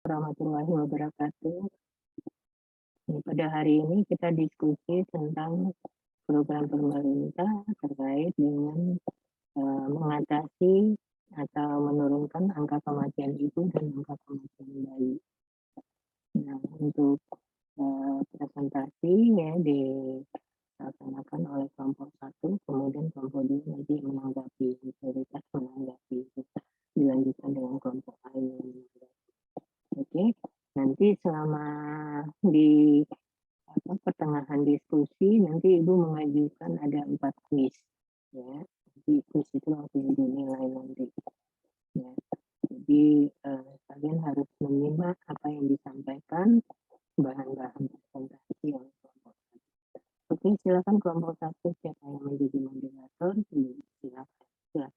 Warahmatullahi wabarakatuh. Pada hari ini kita diskusi tentang program pemerintah terkait dengan mengatasi atau menurunkan angka kematian ibu dan angka kematian bayi. Nah, untuk presentasi ya dilaksanakan oleh kelompok 1, kemudian kelompok 2 nanti menanggapi, prioritas menanggapi, dilanjutkan dengan kelompok lain. Oke, nanti selama di pertengahan diskusi nanti Ibu mengajukan ada 4 kuis ya. Jadi kuis itu langsung dinilai nanti. Ya. Jadi kalian harus menyimak apa yang disampaikan, bahan-bahan presentasi oleh kelompok 1. Oke, silakan kelompok 1 siapa yang menjadi moderator, silakan.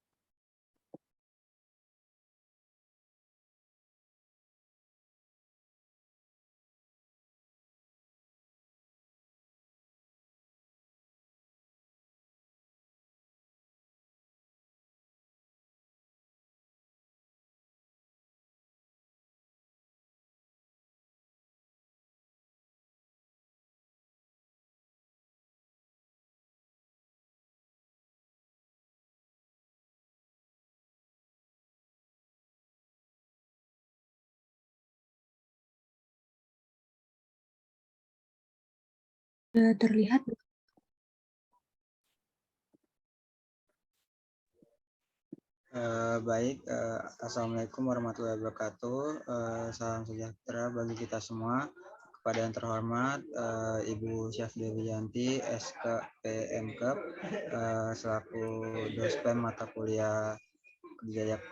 Terlihat. Baik, Assalamualaikum warahmatullahi wabarakatuh. Salam sejahtera bagi kita semua. Kepada yang terhormat Ibu Syafdewiyanti SKPMK selaku dosen mata kuliah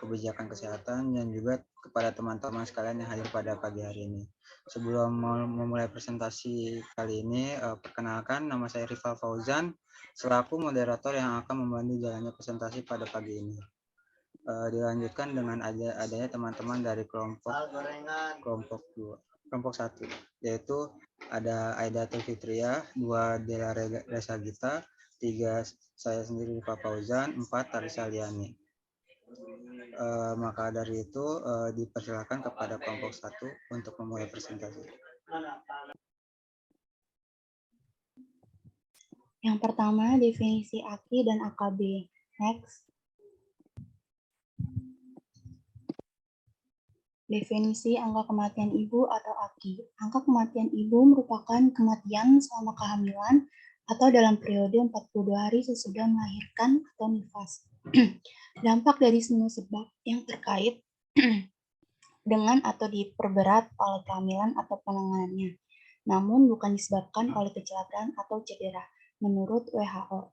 kebijakan kesehatan, dan juga kepada teman-teman sekalian yang hadir pada pagi hari ini. Sebelum memulai presentasi kali ini, perkenalkan nama saya Rifal Fauzan selaku moderator yang akan membantu jalannya presentasi pada pagi ini. Dilanjutkan dengan adanya teman-teman dari kelompok 1, yaitu ada Aida Fitria, 2 Dela Resa Gita, 3 saya sendiri Pak Fauzan, 4 Tarisa Liani. Maka dari itu dipersilakan kepada kelompok 1 untuk memulai presentasi. Yang pertama, definisi AKI dan AKB. Next. Definisi angka kematian ibu atau AKI. Angka kematian ibu merupakan kematian selama kehamilan atau dalam periode 42 hari sesudah melahirkan atau nifas. Dampak dari semua sebab yang terkait dengan atau diperberat oleh kehamilan atau penanganannya, namun bukan disebabkan oleh kecelakaan atau cedera, menurut WHO.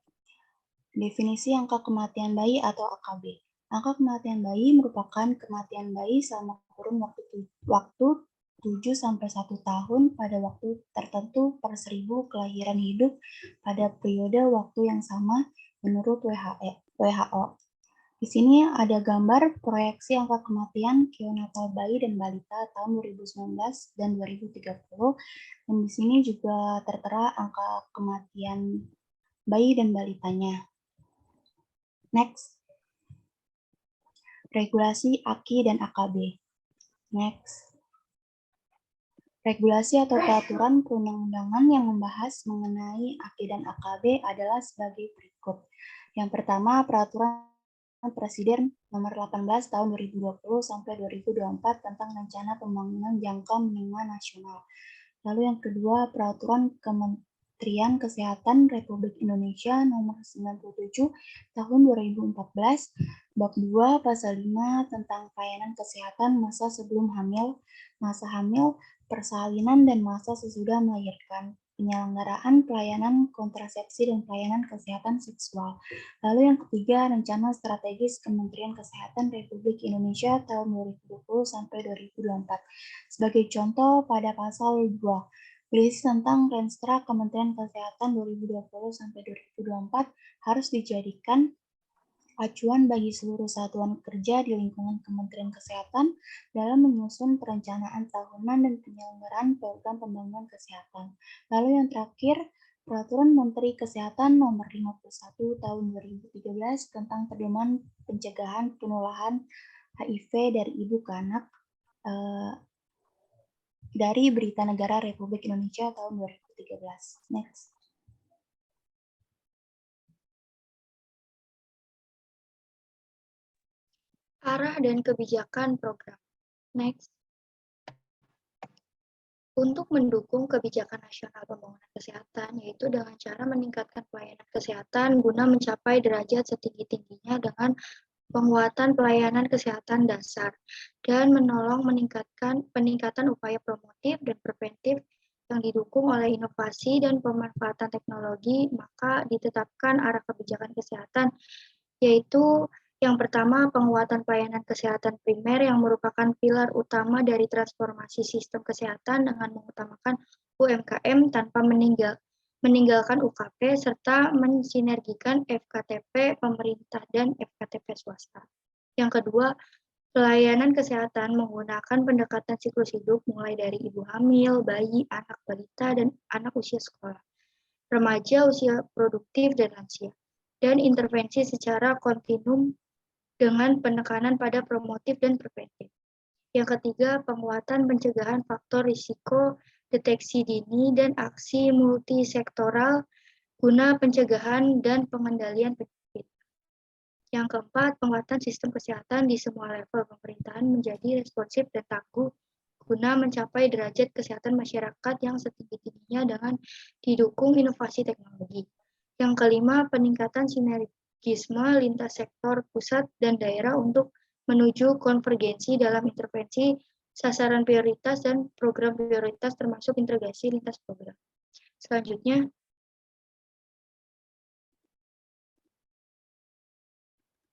Definisi angka kematian bayi atau AKB. Angka kematian bayi merupakan kematian bayi selama kurun waktu 7-1 tahun pada waktu tertentu per 1000 kelahiran hidup pada periode waktu yang sama menurut WHO. Di sini ada gambar proyeksi angka kematian neonatal bayi dan balita tahun 2019 dan 2030. Dan di sini juga tertera angka kematian bayi dan balitanya. Next. Regulasi AKI dan AKB. Next. Regulasi atau peraturan perundang-undangan yang membahas mengenai AKI dan AKB adalah sebagai berikut. Yang pertama, peraturan Presiden nomor 18 tahun 2020 sampai 2024 tentang rencana pembangunan jangka menengah nasional. Lalu yang kedua, peraturan Kementerian Kesehatan Republik Indonesia nomor 97 tahun 2014 bab 2 pasal 5 tentang pelayanan kesehatan masa sebelum hamil, masa hamil, persalinan dan masa sesudah melahirkan, penyelenggaraan pelayanan kontrasepsi dan pelayanan kesehatan seksual. Lalu yang ketiga, rencana strategis Kementerian Kesehatan Republik Indonesia tahun 2020 sampai 2024. Sebagai contoh pada pasal 2 berisi tentang Renstra Kementerian Kesehatan 2020 sampai 2024 harus dijadikan acuan bagi seluruh satuan kerja di lingkungan Kementerian Kesehatan dalam menyusun perencanaan tahunan dan penyelenggaraan program pembangunan kesehatan. Lalu yang terakhir, Peraturan Menteri Kesehatan Nomor 51 Tahun 2013 tentang pedoman pencegahan penularan HIV dari ibu ke anak dari Berita Negara Republik Indonesia tahun 2013. Next. Arah dan kebijakan program. Next. Untuk mendukung kebijakan nasional pembangunan kesehatan, yaitu dengan cara meningkatkan pelayanan kesehatan guna mencapai derajat setinggi-tingginya dengan penguatan pelayanan kesehatan dasar dan menolong peningkatan upaya promotif dan preventif yang didukung oleh inovasi dan pemanfaatan teknologi, maka ditetapkan arah kebijakan kesehatan, yaitu yang pertama, penguatan pelayanan kesehatan primer yang merupakan pilar utama dari transformasi sistem kesehatan dengan mengutamakan UMKM tanpa meninggalkan UKP serta mensinergikan FKTP pemerintah dan FKTP swasta. Yang kedua, pelayanan kesehatan menggunakan pendekatan siklus hidup mulai dari ibu hamil, bayi, anak balita, dan anak usia sekolah, remaja, usia produktif, dan lansia, dan intervensi secara kontinum dengan penekanan pada promotif dan preventif. Yang ketiga, penguatan pencegahan faktor risiko, deteksi dini, dan aksi multisektoral guna pencegahan dan pengendalian penyakit. Yang keempat, penguatan sistem kesehatan di semua level pemerintahan menjadi responsif dan tangguh guna mencapai derajat kesehatan masyarakat yang setinggi-tingginya dengan didukung inovasi teknologi. Yang kelima, peningkatan sinergisme lintas sektor pusat dan daerah untuk menuju konvergensi dalam intervensi sasaran prioritas dan program prioritas termasuk integrasi lintas program. Selanjutnya,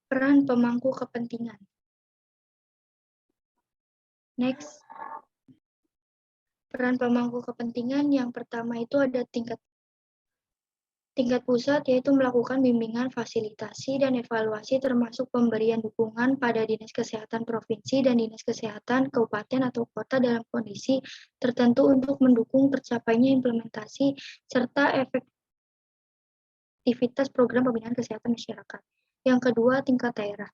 peran pemangku kepentingan. Next. Peran pemangku kepentingan yang pertama itu ada tingkat pusat, yaitu melakukan bimbingan, fasilitasi, dan evaluasi termasuk pemberian dukungan pada Dinas Kesehatan Provinsi dan Dinas Kesehatan Kabupaten atau Kota dalam kondisi tertentu untuk mendukung tercapainya implementasi serta efektivitas program pembinaan kesehatan masyarakat. Yang kedua, tingkat daerah.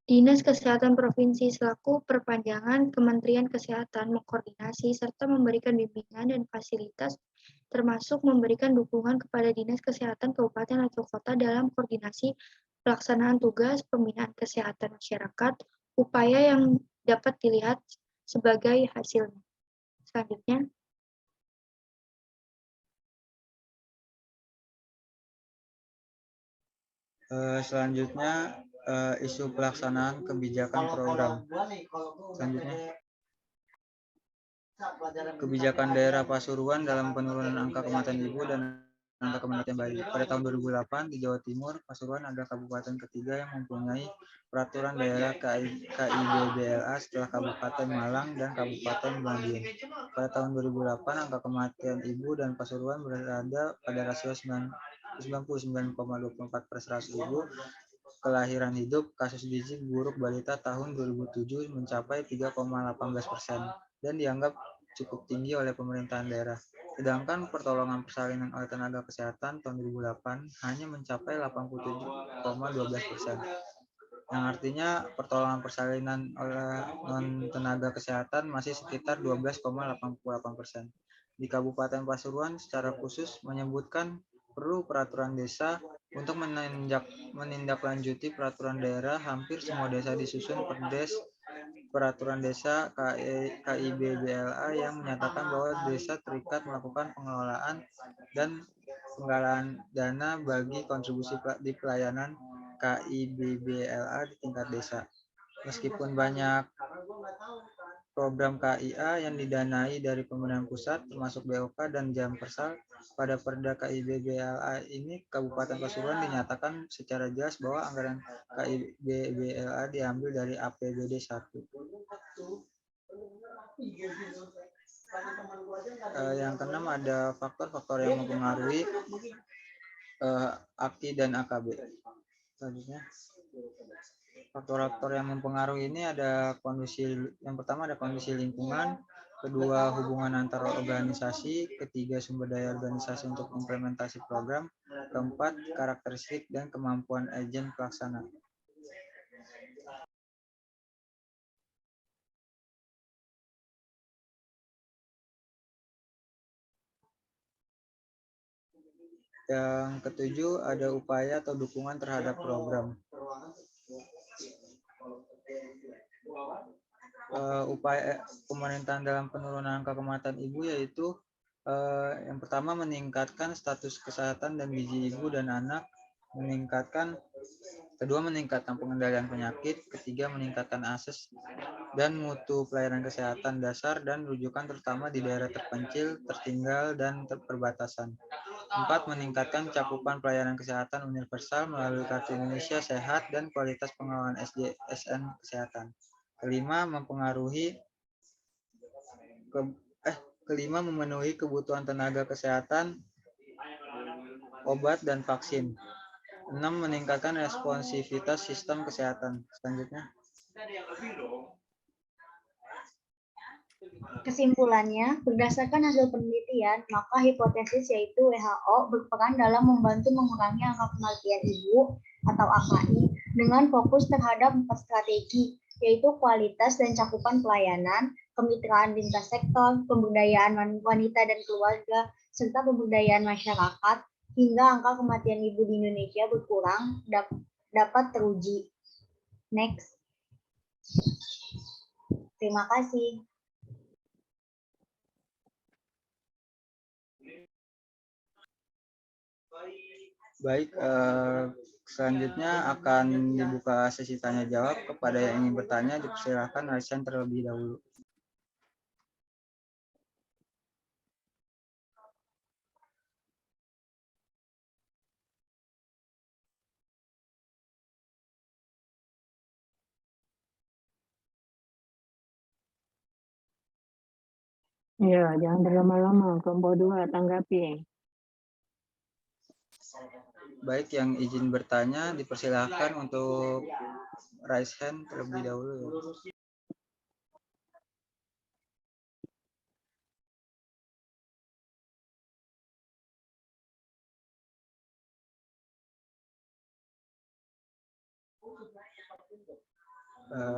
Dinas Kesehatan Provinsi selaku perpanjangan Kementerian Kesehatan mengkoordinasi serta memberikan bimbingan dan fasilitas termasuk memberikan dukungan kepada Dinas Kesehatan Kabupaten atau Kota dalam koordinasi pelaksanaan tugas pembinaan kesehatan masyarakat, upaya yang dapat dilihat sebagai hasilnya. Selanjutnya, isu pelaksanaan kebijakan program. Selanjutnya, kebijakan daerah Pasuruan dalam penurunan angka kematian ibu dan angka kematian bayi. Pada tahun 2008 di Jawa Timur, Pasuruan adalah kabupaten ketiga yang mempunyai peraturan daerah KIBBLA setelah Kabupaten Malang dan Kabupaten Madiun. Pada tahun 2008, angka kematian ibu dan Pasuruan berada pada rasio 99,24 per 100 ribu. Kelahiran hidup, kasus gizi buruk balita tahun 2007 mencapai 3,18% dan dianggap cukup tinggi oleh pemerintahan daerah. Sedangkan pertolongan persalinan oleh tenaga kesehatan tahun 2008 hanya mencapai 87,12%. Yang artinya pertolongan persalinan oleh non-tenaga kesehatan masih sekitar 12,88%. Di Kabupaten Pasuruan secara khusus menyebutkan perlu peraturan desa untuk menindaklanjuti peraturan daerah. Hampir semua desa disusun perdes peraturan desa KIBBLA yang menyatakan bahwa desa terikat melakukan pengelolaan dan penggalangan dana bagi kontribusi di pelayanan KIBBLA di tingkat desa. Meskipun banyak program KIA yang didanai dari pemerintahan pusat termasuk BOK dan Jampersal, pada Perda KIBBLA ini Kabupaten Pasuruan dinyatakan secara jelas bahwa anggaran KIBBLA diambil dari APBD 1. Yang keenam ada faktor-faktor yang mempengaruhi AKI dan AKB. Selanjutnya, faktor-faktor yang mempengaruhi ini ada yang pertama ada kondisi lingkungan, kedua hubungan antar organisasi, ketiga sumber daya organisasi untuk implementasi program, keempat karakteristik dan kemampuan agen pelaksana. Yang ketujuh, ada upaya atau dukungan terhadap program. Upaya pemerintahan dalam penurunan angka kematian ibu yaitu yang pertama meningkatkan status kesehatan dan gizi ibu dan anak, kedua meningkatkan pengendalian penyakit, ketiga meningkatkan akses dan mutu pelayanan kesehatan dasar dan rujukan terutama di daerah terpencil, tertinggal, dan perbatasan. 4. Meningkatkan cakupan pelayanan kesehatan universal melalui Kartu Indonesia Sehat dan kualitas pengelolaan SDSN kesehatan. Kelima, memenuhi kebutuhan tenaga kesehatan, obat, dan vaksin. 6. Meningkatkan responsivitas sistem kesehatan. Selanjutnya. Kesimpulannya, berdasarkan hasil penelitian, maka hipotesis yaitu WHO berperan dalam membantu mengurangi angka kematian ibu atau AKI dengan fokus terhadap 4 strategi, yaitu kualitas dan cakupan pelayanan, kemitraan lintas sektor, pemberdayaan wanita dan keluarga, serta pemberdayaan masyarakat, hingga angka kematian ibu di Indonesia berkurang dapat teruji. Next. Terima kasih. Baik, selanjutnya akan dibuka sesi tanya jawab. Kepada yang ingin bertanya, dipersilakan raise hand terlebih dahulu. Ya, jangan berlama-lama. Kelompok 2, tanggapi. Baik, yang izin bertanya dipersilakan untuk raise hand terlebih dahulu. Ya.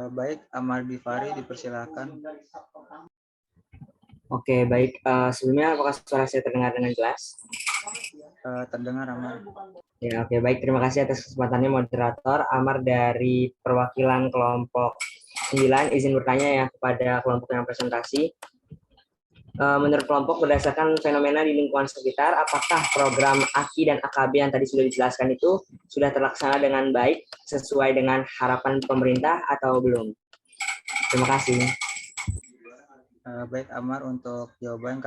Baik, Amar Difari dipersilakan. Oke, baik. Sebelumnya apakah suara saya terdengar dengan jelas? Terdengar, Amar. Ya, oke, baik. Terima kasih atas kesempatannya, moderator. Amar dari perwakilan kelompok 9, izin bertanya ya kepada kelompok yang presentasi. Menurut kelompok, berdasarkan fenomena di lingkungan sekitar, apakah program AKI dan AKB yang tadi sudah dijelaskan itu sudah terlaksana dengan baik sesuai dengan harapan pemerintah atau belum? Terima kasih. Baik, Amar, untuk jawaban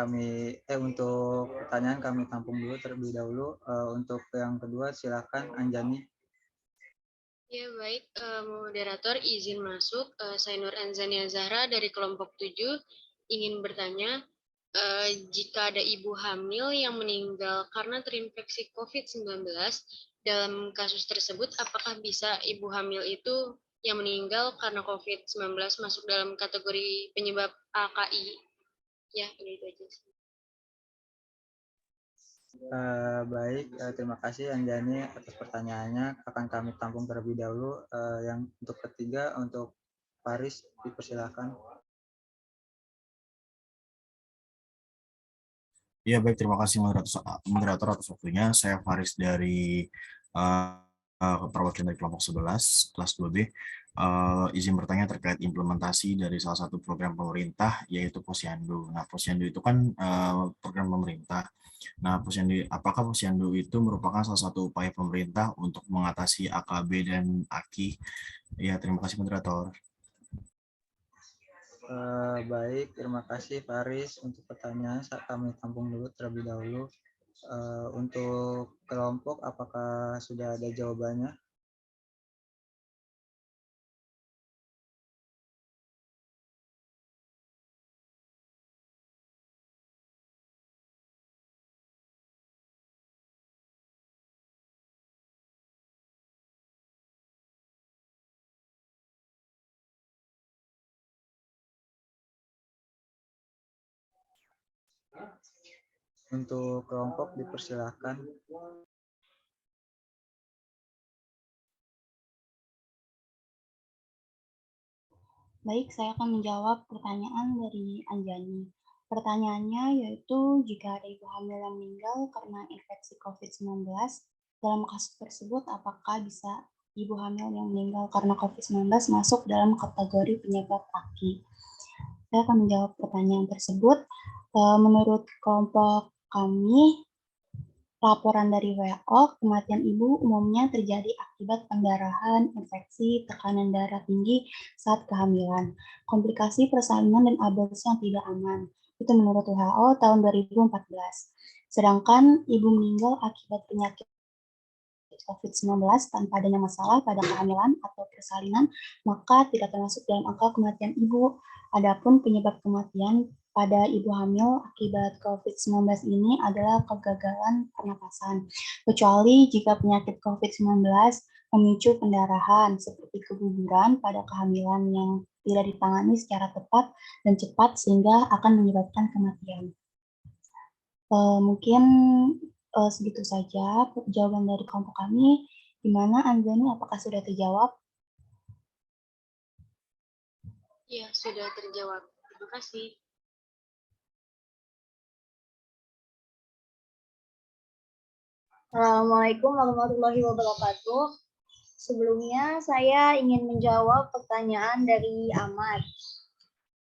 untuk pertanyaan kami tampung dulu terlebih dahulu. Untuk yang kedua, silakan Anjani. Ya, baik, moderator izin masuk. Saya Nur Anzania Zahra dari kelompok 7 ingin bertanya, jika ada ibu hamil yang meninggal karena terinfeksi COVID-19, dalam kasus tersebut apakah bisa ibu hamil itu yang meninggal karena COVID-19 masuk dalam kategori penyebab AKI? Ya, itu aja. Baik, terima kasih Anjani atas pertanyaannya. Akan kami tampung terlebih dahulu. Yang untuk ketiga, untuk Faris, dipersilakan. Ya, baik, terima kasih moderator atas waktunya. Saya Faris dari perwakilan dari kelompok 11, kelas 2B. Izin bertanya terkait implementasi dari salah satu program pemerintah, yaitu Posyandu. Nah, Posyandu itu kan program pemerintah. Nah, apakah Posyandu itu merupakan salah satu upaya pemerintah untuk mengatasi AKB dan AKI? Ya, terima kasih moderator. Baik, terima kasih Faris untuk pertanyaan. Kami tampung dulu terlebih dahulu. Untuk kelompok, apakah sudah ada jawabannya? Untuk kelompok dipersilakan. Baik, saya akan menjawab pertanyaan dari Anjani. Pertanyaannya yaitu jika ada ibu hamil yang meninggal karena infeksi COVID-19, dalam kasus tersebut apakah bisa ibu hamil yang meninggal karena COVID-19 masuk dalam kategori penyebab AKI? Saya akan menjawab pertanyaan tersebut. Menurut kelompok kami, laporan dari WHO, kematian ibu umumnya terjadi akibat pendarahan, infeksi, tekanan darah tinggi saat kehamilan, komplikasi persalinan dan aborsi yang tidak aman. Itu menurut WHO tahun 2014. Sedangkan ibu meninggal akibat penyakit COVID-19 tanpa adanya masalah pada kehamilan atau persalinan, maka tidak termasuk dalam angka kematian ibu. Adapun penyebab kematian pada ibu hamil akibat COVID-19 ini adalah kegagalan pernapasan, kecuali jika penyakit COVID-19 memicu pendarahan seperti keguguran pada kehamilan yang tidak ditangani secara tepat dan cepat sehingga akan menyebabkan kematian. Mungkin segitu saja jawaban dari kelompok kami. Gimana Anzani, apakah sudah terjawab? Ya, sudah terjawab. Terima kasih. Assalamualaikum warahmatullahi wabarakatuh. Sebelumnya saya ingin menjawab pertanyaan dari Ahmad.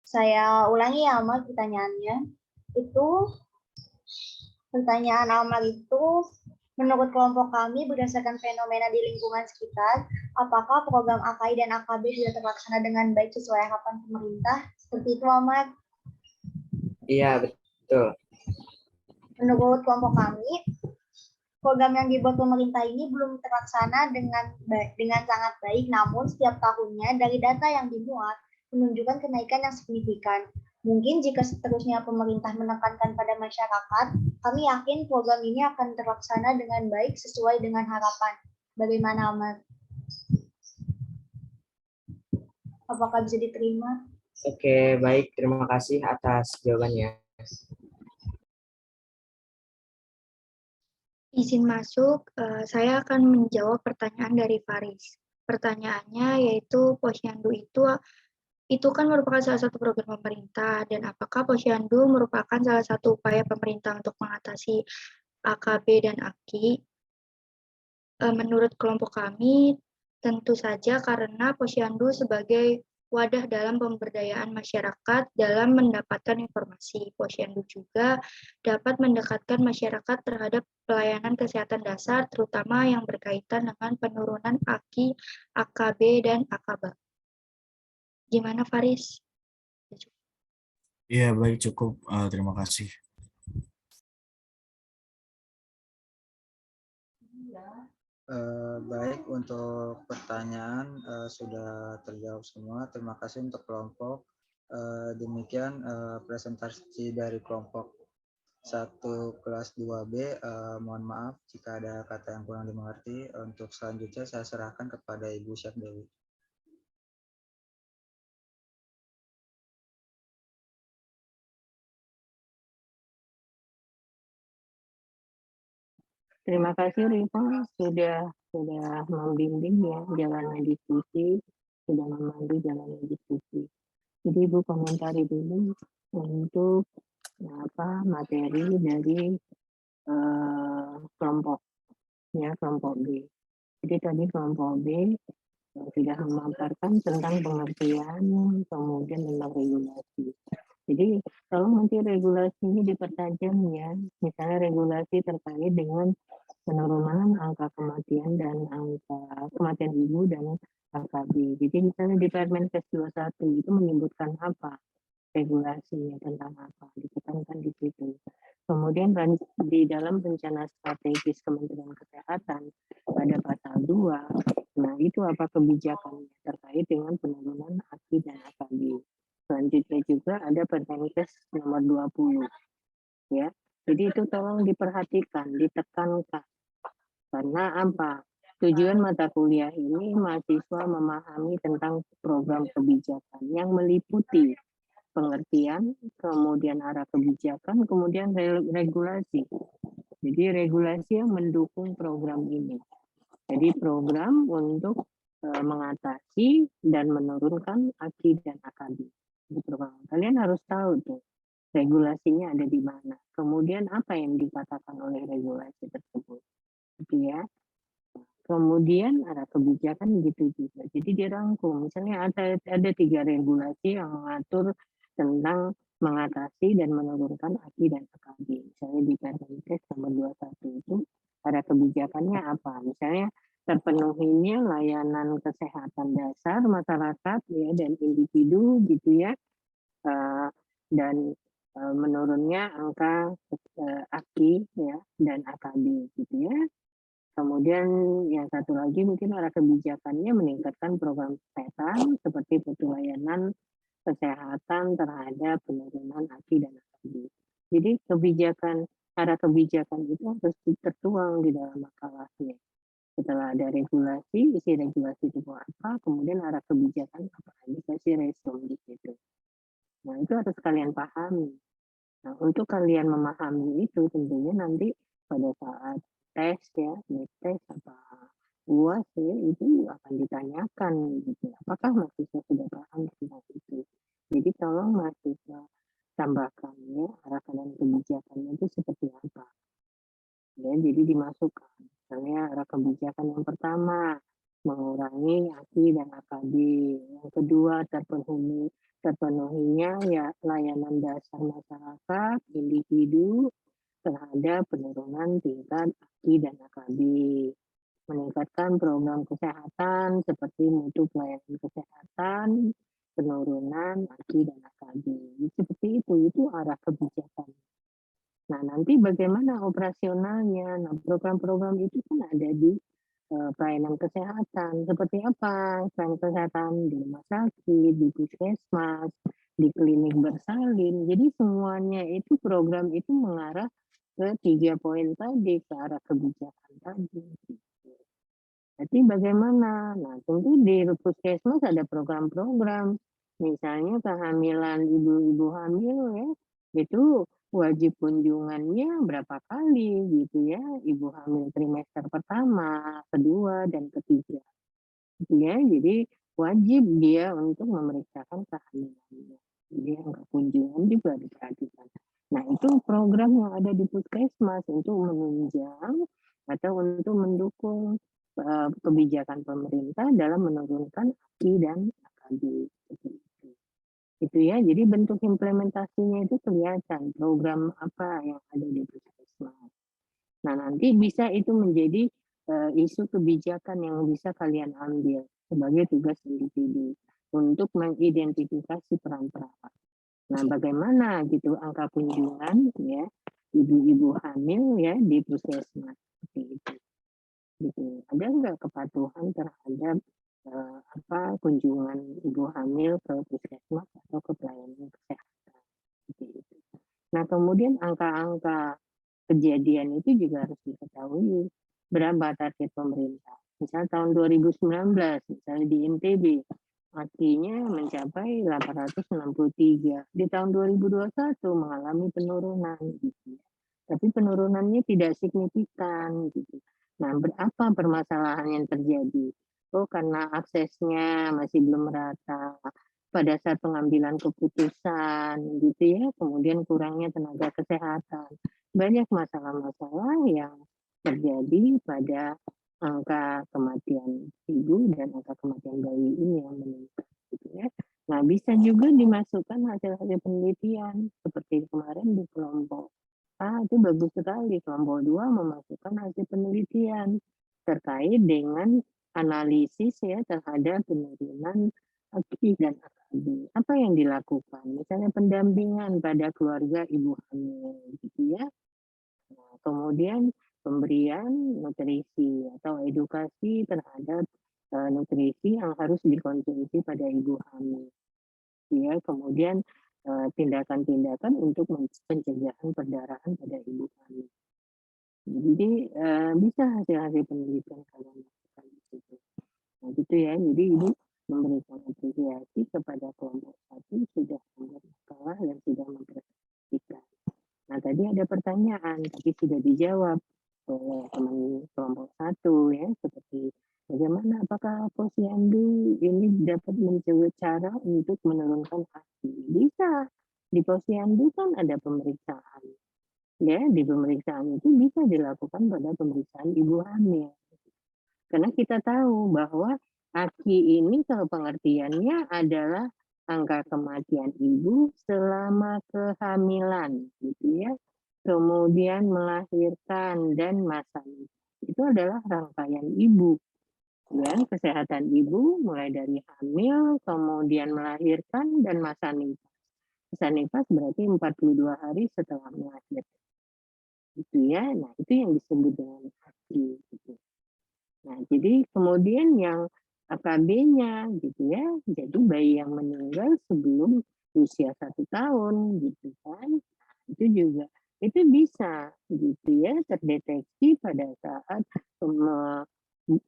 Saya ulangi ya Ahmad pertanyaannya. Pertanyaan Ahmad itu, menurut kelompok kami berdasarkan fenomena di lingkungan sekitar, apakah program AKI dan AKB sudah terlaksana dengan baik sesuai harapan pemerintah? Seperti itu Ahmad. Iya, betul. Menurut kelompok kami, program yang dibuat pemerintah ini belum terlaksana dengan sangat baik, namun setiap tahunnya dari data yang dimuat menunjukkan kenaikan yang signifikan. Mungkin jika seterusnya pemerintah menekankan pada masyarakat, kami yakin program ini akan terlaksana dengan baik sesuai dengan harapan. Bagaimana Ahmad? Apakah bisa diterima? Oke, baik. Terima kasih atas jawabannya. Izin masuk, saya akan menjawab pertanyaan dari Faris. Pertanyaannya yaitu Posyandu itu kan merupakan salah satu program pemerintah, dan apakah Posyandu merupakan salah satu upaya pemerintah untuk mengatasi AKB dan AKI? Menurut kelompok kami, tentu saja karena Posyandu sebagai wadah dalam pemberdayaan masyarakat dalam mendapatkan informasi. Posyandu juga dapat mendekatkan masyarakat terhadap pelayanan kesehatan dasar, terutama yang berkaitan dengan penurunan AKI, AKB, dan AKB. Gimana Faris? Iya, baik, cukup. Terima kasih. Baik, untuk pertanyaan sudah terjawab semua. Terima kasih untuk kelompok. Demikian presentasi dari kelompok 1 kelas 2B. Mohon maaf jika ada kata yang kurang dimengerti. Untuk selanjutnya saya serahkan kepada Ibu Syaf Dewi. Terima kasih Rifa sudah membimbing ya jalannya diskusi, sudah memandu jalannya diskusi. Jadi Ibu komentari dulu untuk materi dari kelompok B. Jadi tadi kelompok B sudah memaparkan tentang pengertian, kemudian tentang regulasi. Jadi kalau nanti regulasi ini dipertajam ya, misalnya regulasi terkait dengan penurunan angka kematian dan angka kematian ibu dan AKB. Jadi misalnya di Permenkes 21 itu menyebutkan apa regulasinya, tentang apa, ditekankan di situ. Kemudian di dalam rencana strategis Kementerian Kesehatan pada pasal 2, nah itu apa kebijakannya terkait dengan penurunan AKI dan AKB. Selanjutnya juga ada Permenkes nomor 20 ya. Jadi itu tolong diperhatikan, ditekankan. Karena apa? Tujuan mata kuliah ini mahasiswa memahami tentang program kebijakan yang meliputi pengertian, kemudian arah kebijakan, kemudian regulasi. Jadi regulasi yang mendukung program ini. Jadi program untuk mengatasi dan menurunkan AKI dan AKB. Kalian harus tahu tuh regulasinya ada di mana. Kemudian apa yang dikatakan oleh regulasi tersebut, gitu ya. Kemudian ada kebijakan gitu juga. Jadi dirangkum. Misalnya ada 3 regulasi yang mengatur tentang mengatasi dan menurunkan AKI dan AKB. Misalnya di Permenkes nomor 21 itu ada kebijakannya apa? Misalnya terpenuhinya layanan kesehatan dasar masyarakat ya dan individu gitu ya. Dan menurunnya angka AKI ya dan AKB gitu ya. Kemudian yang satu lagi mungkin arah kebijakannya meningkatkan program kesehatan seperti pelayanan kesehatan terhadap penurunan AKI dan AKB. Jadi arah kebijakan itu harus tertuang di dalam makalahnya. Setelah ada regulasi, isi regulasi itu apa, kemudian arah kebijakan apa, dikasih resume di situ. Nah itu harus kalian pahami. Nah untuk kalian memahami itu tentunya nanti pada saat tes ya, tes apa UAS ya, itu akan ditanyakan gitu. Apakah mahasiswa sudah paham tentang itu? Jadi tolong mahasiswa tambahkan ya arah dan kebijakannya itu seperti apa. Ya, jadi dimasukkan. Misalnya arah kebijakan yang pertama mengurangi AKI dan AKB. Yang kedua terpenuhinya ya layanan dasar masyarakat individu terhadap penurunan tingkat AKI dan AKB, meningkatkan program kesehatan seperti mutu pelayanan kesehatan, penurunan AKI dan AKB. Seperti itu arah kebijakan. Nah, nanti bagaimana operasionalnya? Nah, program-program itu kan ada di pelayanan kesehatan. Seperti apa? Pelayanan kesehatan di rumah sakit, di puskesmas, di klinik bersalin. Jadi semuanya itu program itu mengarah ke 3 poin tadi, ke arah kebijakan tadi. Jadi bagaimana? Nah, tentu di puskesmas ada program-program. Misalnya kehamilan ibu-ibu hamil ya, itu wajib kunjungannya berapa kali gitu ya, ibu hamil trimester pertama, kedua, dan ketiga. Gitu ya, jadi wajib dia untuk memeriksakan kehamilannya. Jadi angka kunjungan juga diperhatikan. Nah, itu program yang ada di puskesmas untuk menunjang atau untuk mendukung kebijakan pemerintah dalam menurunkan AKI dan AKB. Itu ya, jadi bentuk implementasinya itu kelihatan program apa yang ada di puskesmas. Nah, nanti bisa itu menjadi isu kebijakan yang bisa kalian ambil sebagai tugas individu untuk mengidentifikasi peran-peran. Nah, bagaimana gitu angka kunjungan ya ibu-ibu hamil ya di puskesmas seperti itu. Gitu. Ada nggak kepatuhan terhadap kunjungan ibu hamil ke puskesmas atau ke pelayanan kesehatan? Seperti itu. Nah, kemudian angka-angka kejadian itu juga harus diketahui berapa target pemerintah. Misalnya tahun 2019, misalnya di NTB, artinya mencapai 863. Di tahun 2021 mengalami penurunan. Gitu. Tapi penurunannya tidak signifikan. Gitu. Nah, berapa permasalahan yang terjadi? Oh, karena aksesnya masih belum merata. Pada saat pengambilan keputusan, gitu ya, kemudian kurangnya tenaga kesehatan. Banyak masalah-masalah yang terjadi pada angka kematian ibu dan angka kematian bayi ini yang meningkat. Gitu ya. Nah, bisa juga dimasukkan hasil-hasil penelitian seperti kemarin di kelompok itu bagus sekali. Kelompok 2 memasukkan hasil penelitian terkait dengan analisis ya terhadap penurunan AKI dan AKB. Apa yang dilakukan? Misalnya pendampingan pada keluarga ibu hamil, gitu ya. Nah, kemudian pemberian nutrisi atau edukasi terhadap nutrisi yang harus dikonsumsi pada ibu hamil. Ya, kemudian tindakan-tindakan untuk pencegahan perdarahan pada ibu hamil. Jadi bisa hasil-hasil penelitian kalian lakukan di situ. Nah, gitu ya. Jadi ini memberikan apresiasi kepada kelompok 1 sudah membuat makalah dan sudah mempresentasikan. Nah, tadi ada pertanyaan tapi sudah dijawab oleh teman kelompok 1 ya, seperti bagaimana apakah posyandu ini dapat mencoba cara untuk menurunkan AKI? Bisa. Di posyandu kan ada pemeriksaan. Ya, di pemeriksaan itu bisa dilakukan pada pemeriksaan ibu hamil. Karena kita tahu bahwa AKI ini kalau pengertiannya adalah angka kematian ibu selama kehamilan, gitu ya. Kemudian melahirkan dan masa itu adalah rangkaian ibu. Ya, kesehatan ibu mulai dari hamil, kemudian melahirkan dan masa nifas. Masa nifas berarti 42 hari setelah melahirkan. Gitu ya. Nah, itu yang disebut dengan AKI gitu. Nah, jadi kemudian yang AKB-nya gitu ya, jadi bayi yang meninggal sebelum usia 1 tahun gitu kan, nah, itu juga itu bisa gitu ya terdeteksi pada saat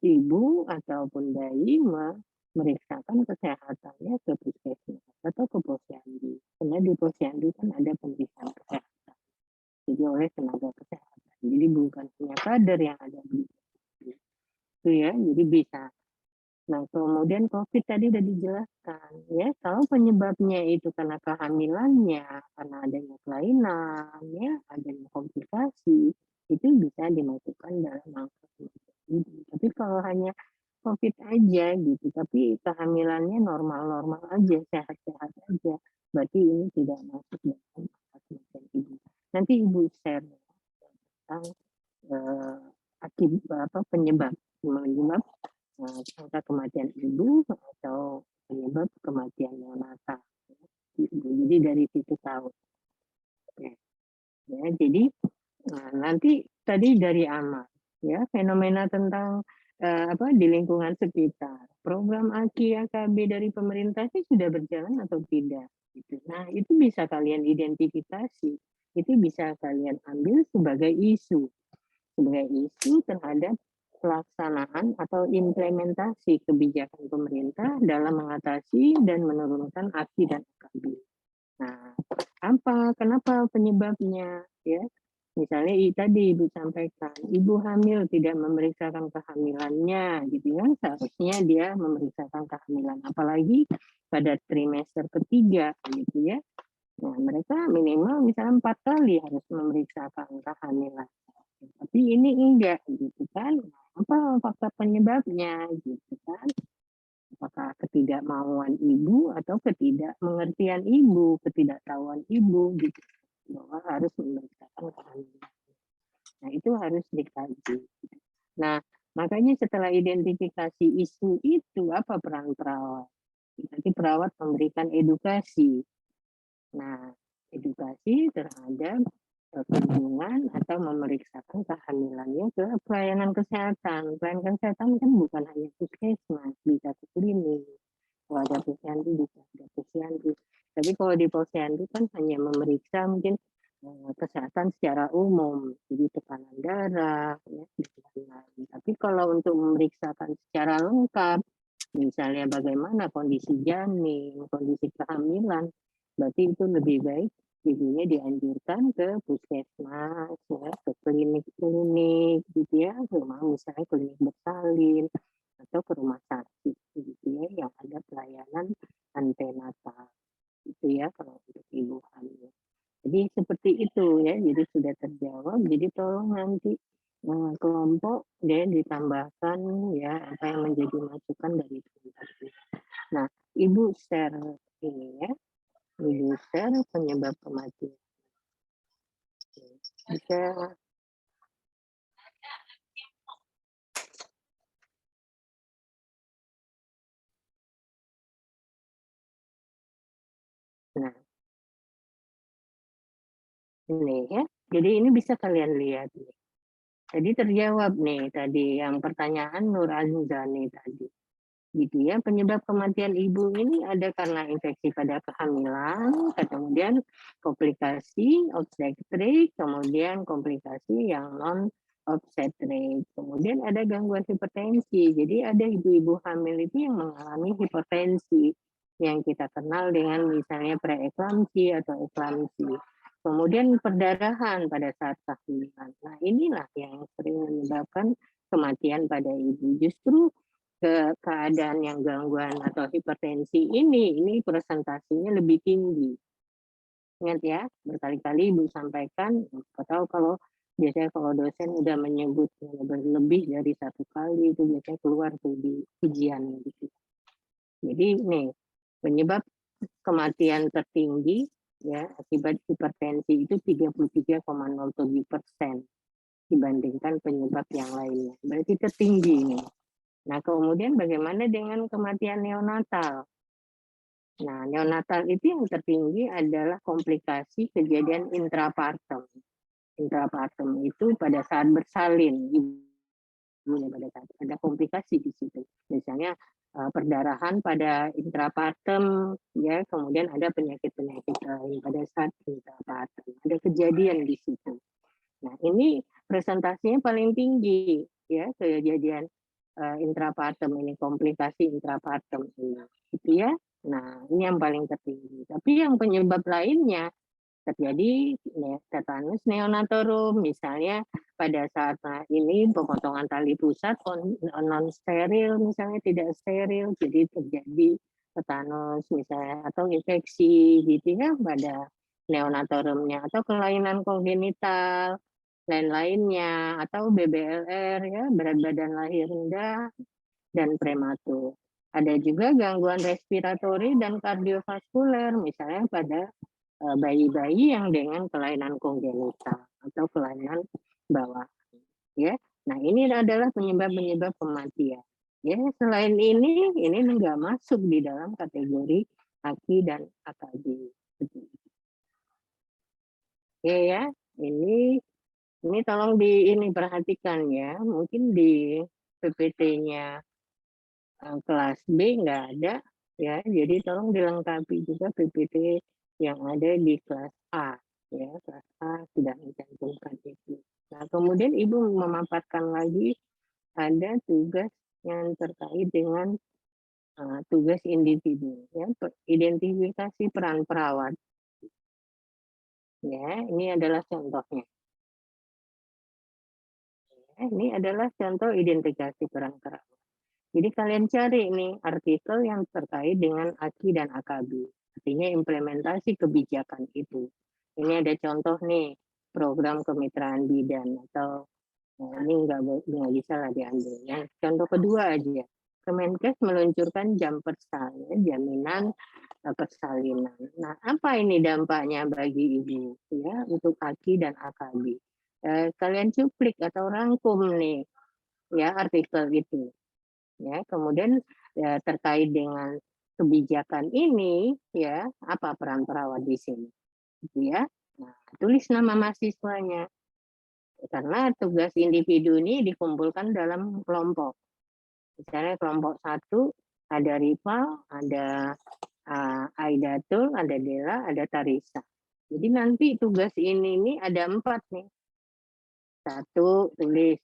ibu ataupun bayi memeriksakan kesehatannya ke puskesmas atau ke posyandu. Karena di posyandu kan ada pemeriksaan kesehatan, jadi oleh tenaga kesehatan. Jadi bukan hanya kader yang ada di itu ya, jadi bisa. Nah, kemudian COVID tadi udah dijelaskan ya, kalau penyebabnya itu karena kehamilannya, karena adanya kelainan, ya, adanya komplikasi, itu bisa dimasukkan dalam angka kematian. Tapi kalau hanya COVID aja gitu, tapi kehamilannya normal-normal aja, sehat-sehat aja, berarti ini tidak masuk dalam angka kematian ibu. Nanti ibu share tentang akibat penyebab angka kematian ibu atau penyebab kematian neonata. Jadi dari situ tahu. Ya, jadi nanti tadi dari amal ya fenomena tentang di lingkungan sekitar. Program AKI AKB dari pemerintah sih sudah berjalan atau tidak? Gitu. Nah, itu bisa kalian identifikasi. Itu bisa kalian ambil sebagai isu terhadap pelaksanaan atau implementasi kebijakan pemerintah dalam mengatasi dan menurunkan AKI dan AKB. Nah, kenapa penyebabnya? Ya, misalnya tadi Ibu sampaikan, ibu hamil tidak memeriksakan kehamilannya, gitu kan? Seharusnya dia memeriksakan kehamilan, apalagi pada trimester ketiga, gitu ya. Nah, mereka minimal misalnya 4 kali harus memeriksakan kehamilan. Tapi ini enggak gitu kan. Apa faktor penyebabnya gitu kan? Apakah ketidakmauan ibu atau ketidakmengertian ibu, ketidaktahuan ibu gitu bahwa harus memeriksakan kehamilan. Nah, itu harus dikaji. Nah, makanya setelah identifikasi isu itu apa peran perawat? Nanti perawat memberikan edukasi. Nah, edukasi terhadap kunjungan atau memeriksakan kehamilannya ke pelayanan kesehatan. Pelayanan kesehatan kan bukan hanya puskesmas, bisa ke klinik. Kalau ada posyandu bisa ada posyandu. Tapi kalau di posyandu kan hanya memeriksa mungkin kesehatan secara umum, jadi tekanan darah, ya, dan lain. Tapi kalau untuk memeriksakan secara lengkap, misalnya bagaimana kondisi janin, kondisi kehamilan, berarti itu lebih baik ibunya dianjurkan ke puskesmas, ya, ke klinik-klinik, gitu ya, misalnya klinik bersalin atau ke rumah sakit, gitu ya, yang ada pelayanan antenatal, gitu ya, kalau untuk ibu hamil. Jadi seperti itu ya, jadi sudah terjawab. Jadi tolong nanti kelompok dia ditambahkan ya apa yang menjadi masukan dari teman-teman. Nah, Ibu share ini ya. Ibu share penyebab kematian. Bisa. Nah, ini ya. Jadi ini bisa kalian lihat nih. Jadi terjawab nih tadi yang pertanyaan Nur Azizani tadi. Gitu ya, penyebab kematian ibu ini ada karena infeksi pada kehamilan, kemudian komplikasi obstetrik, kemudian komplikasi yang non obstetrik, kemudian ada gangguan hipertensi. Jadi ada ibu-ibu hamil itu yang mengalami hipertensi yang kita kenal dengan misalnya preeklamsi atau eklamsi. Kemudian perdarahan pada saat kehamilan. Nah, inilah yang sering menyebabkan kematian pada ibu. Justru keadaan yang gangguan atau hipertensi ini presentasinya lebih tinggi. Ingat ya, berkali-kali Ibu sampaikan, atau kalau biasanya kalau dosen udah menyebut berlebih dari 1 kali itu biasanya keluar tuh di ujian gitu. Jadi nih, penyebab kematian tertinggi ya akibat hipertensi itu 33,07% dibandingkan penyebab yang lainnya. Berarti tertinggi ini. Nah, kemudian bagaimana dengan kematian neonatal? Nah, neonatal itu yang tertinggi adalah komplikasi kejadian intrapartum. Intrapartum itu pada saat bersalin, ibunya pada saat ada komplikasi di situ. Misalnya perdarahan pada intrapartum, ya, kemudian ada penyakit-penyakit lain pada saat intrapartum. Ada kejadian di situ. Nah, ini presentasinya paling tinggi, ya, kejadian intrapartum ini, komplikasi intrapartum ini, gitu ya. Nah, ini yang paling tertinggi. Tapi yang penyebab lainnya terjadi tetanus neonatorum, misalnya pada saat ini pemotongan tali pusat non steril, misalnya tidak steril, jadi terjadi tetanus misalnya atau infeksi gitu ya pada neonatorumnya, atau kelainan kongenital lain-lainnya, atau BBLR ya, berat badan lahir rendah dan prematur. Ada juga gangguan respiratori dan kardiovaskuler, misalnya pada bayi-bayi yang dengan kelainan kongenital atau kelainan bawaan. Ya, nah ini adalah penyebab-penyebab kematian. Ya, selain ini enggak masuk di dalam kategori AKI dan AKB. Oke ya, ini tolong perhatikan ya, mungkin di PPT-nya kelas B nggak ada ya, jadi tolong dilengkapi juga PPT yang ada di kelas A ya, kelas A sudah mencantumkan itu. Nah, kemudian Ibu memaparkan lagi ada tugas yang terkait dengan tugas individu ya, identifikasi peran perawat. Ya, ini adalah contohnya. Ya, ini adalah contoh identifikasi peran perawat. Jadi kalian cari nih artikel yang terkait dengan AKI dan AKB. Artinya implementasi kebijakan itu. Ini ada contoh nih, program kemitraan bidan, atau ini nggak bisa lah diambil. Yang contoh kedua aja, Kemenkes meluncurkan jam persalinan, jaminan persalinan. Nah, apa ini dampaknya bagi ibu ya untuk AKI dan AKB? Kalian cuplik atau rangkum nih ya artikel itu. Ya, kemudian ya, terkait dengan kebijakan ini ya, apa peran perawat di sini? Gitu ya. Nah, tulis nama mahasiswanya. Karena tugas individu ini dikumpulkan dalam kelompok. Misalnya kelompok 1 ada Rival, ada Aidatul, ada Dela, ada Tarisa. Jadi nanti tugas ini ada 4 nih. 1 tulis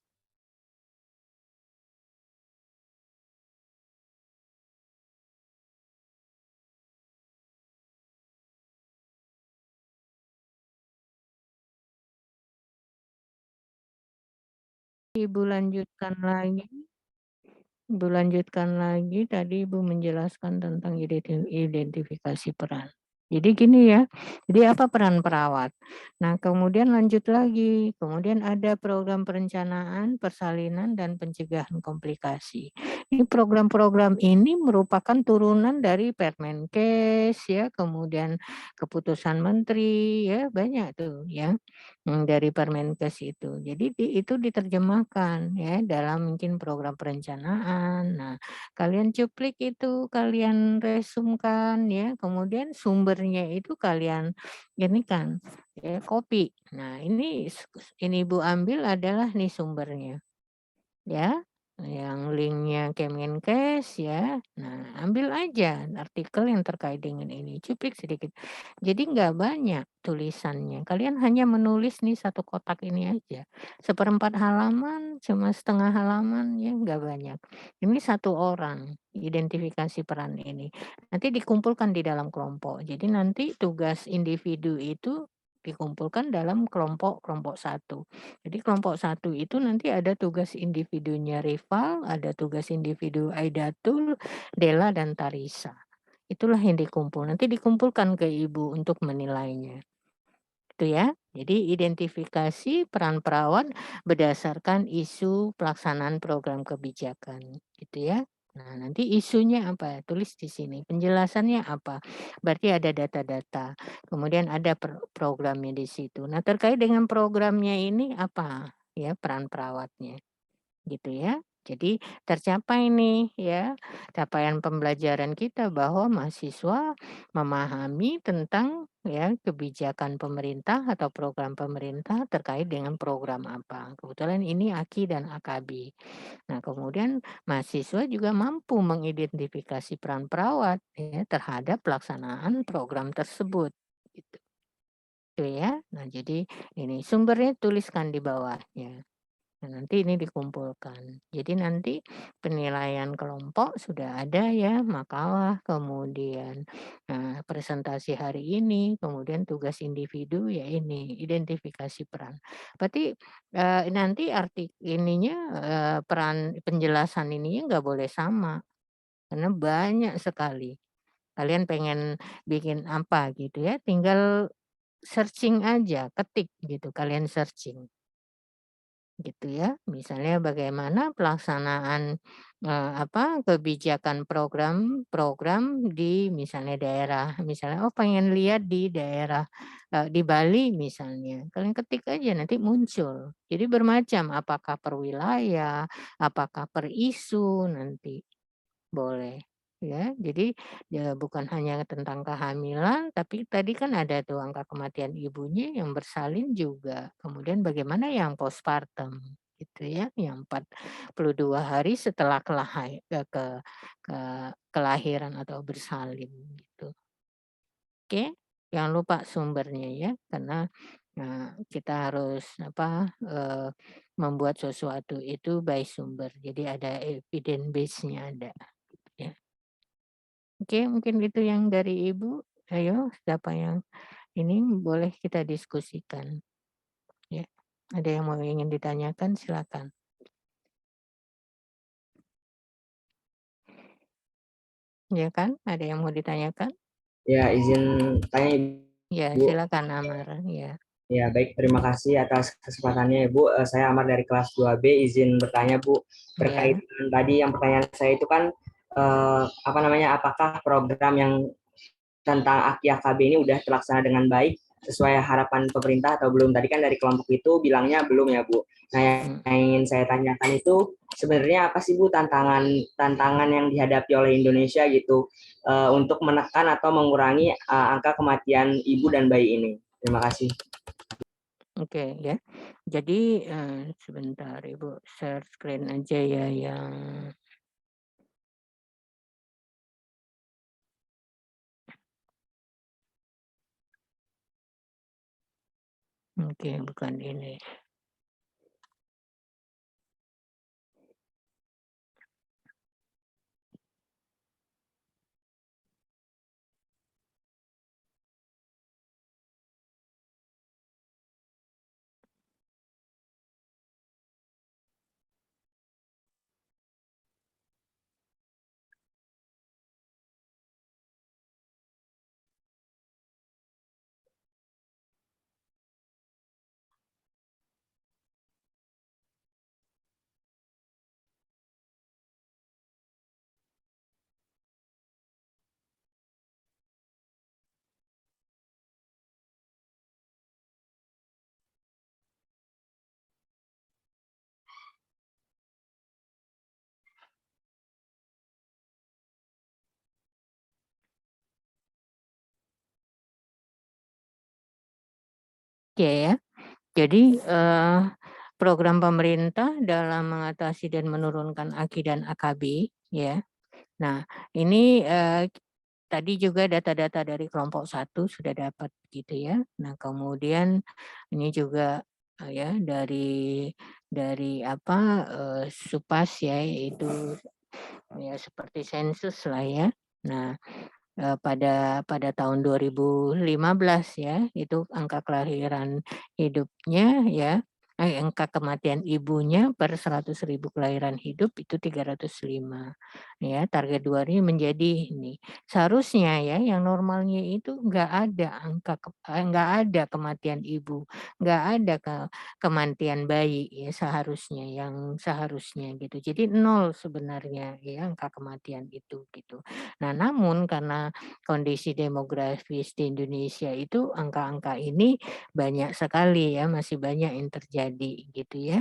Ibu lanjutkan lagi, tadi Ibu menjelaskan tentang identifikasi peran. Jadi gini ya, jadi apa peran perawat? Nah, kemudian lanjut lagi, kemudian ada program perencanaan, persalinan, dan pencegahan komplikasi. Ini program-program ini merupakan turunan dari Permenkes ya, kemudian keputusan menteri ya, banyak tuh ya. Dari Permenkes itu. Jadi itu diterjemahkan ya dalam mungkin program perencanaan. Nah, kalian cuplik itu, kalian resumkan ya, kemudian sumbernya itu kalian ini kan ya, copy. Nah, ini Ibu ambil adalah nih sumbernya. Ya, yang linknya Kemenkes ya. Nah, ambil aja artikel yang terkait dengan ini, cuplik sedikit. Jadi nggak banyak tulisannya. Kalian hanya menulis nih 1 kotak ini aja. 1/4 halaman, cuma setengah halaman ya nggak banyak. Ini 1 orang identifikasi peran ini. Nanti dikumpulkan di dalam kelompok. Jadi nanti tugas individu itu dikumpulkan dalam kelompok 1. Jadi kelompok 1 itu nanti ada tugas individunya Rival, ada tugas individu Aidatul, Dela, dan Tarisa. Itulah yang nanti dikumpulkan ke Ibu untuk menilainya. Itu ya. Jadi identifikasi peran perawat berdasarkan isu pelaksanaan program kebijakan, gitu ya. Nah, nanti isunya apa? Tulis di sini. Penjelasannya apa? Berarti ada data-data. Kemudian ada programnya di situ. Nah, terkait dengan programnya ini apa? Ya, peran perawatnya. Gitu ya. Jadi tercapai nih ya capaian pembelajaran kita bahwa mahasiswa memahami tentang ya kebijakan pemerintah atau program pemerintah terkait dengan program apa. Kebetulan ini AKI dan AKB. Nah, kemudian mahasiswa juga mampu mengidentifikasi peran perawat ya terhadap pelaksanaan program tersebut. Gitu. Itu ya. Nah, jadi ini sumbernya tuliskan di bawahnya. Nah, nanti ini dikumpulkan. Jadi nanti penilaian kelompok sudah ada ya, makalah, kemudian presentasi hari ini, kemudian tugas individu ya ini, identifikasi peran. Berarti nanti ininya peran penjelasan ininya nggak boleh sama, karena banyak sekali. Kalian pengen bikin apa gitu ya, tinggal searching aja, ketik gitu, kalian searching. Gitu ya. Misalnya bagaimana pelaksanaan kebijakan program di misalnya daerah, misalnya pengen lihat di daerah di Bali misalnya, kalian ketik aja nanti muncul. Jadi bermacam, apakah per wilayah, apakah per isu nanti. Boleh, ya. Jadi, ya bukan hanya tentang kehamilan, tapi tadi kan ada tuh angka kematian ibunya yang bersalin juga. Kemudian bagaimana yang postpartum, gitu ya, yang 42 hari setelah kelahiran atau bersalin, gitu. Oke, jangan lupa sumbernya ya, karena, kita harus membuat sesuatu itu by sumber. Jadi ada evidence base-nya ada. Ya. Oke, mungkin itu yang dari Ibu. Ayo, siapa yang ini boleh kita diskusikan. Ya. Ada yang mau ingin ditanyakan, silakan. Ya kan? Ada yang mau ditanyakan? Ya, izin tanya Ya, Ibu. silakan Amar. Ya. Ya, baik. Terima kasih atas kesempatannya, Ibu. Saya Amar dari kelas 2B. Izin bertanya, Bu. Terkait Ya. dengan tadi yang pertanyaan saya itu kan, apakah program yang tentang AKI AKB ini udah terlaksana dengan baik sesuai harapan pemerintah atau belum? Tadi kan dari kelompok itu bilangnya belum ya, Bu. Nah, yang ingin saya tanyakan itu sebenarnya apa sih, Bu, tantangan yang dihadapi oleh Indonesia gitu untuk menekan atau mengurangi angka kematian ibu dan bayi ini? Terima kasih. Oke, ya. Jadi sebentar Ibu share screen aja ya yang oke, bukan ini. Oke ya. Jadi program pemerintah dalam mengatasi dan menurunkan AKI dan AKB ya. Nah, ini tadi juga data-data dari kelompok 1 sudah dapat gitu ya. Nah, kemudian ini juga ya dari Supas ya, yaitu ya seperti sensus lah ya. Nah, pada tahun 2015 ya, itu angka kelahiran hidupnya ya angka kematian ibunya per 100.000 kelahiran hidup itu 305. Ya, target 2 ini menjadi ini. Seharusnya ya yang normalnya itu nggak ada nggak ada kematian ibu, nggak ada kematian bayi ya seharusnya, yang seharusnya gitu. Jadi 0 sebenarnya ya angka kematian itu gitu. Nah, namun karena kondisi demografis di Indonesia itu angka-angka ini banyak sekali ya, masih banyak yang terjadi gitu ya.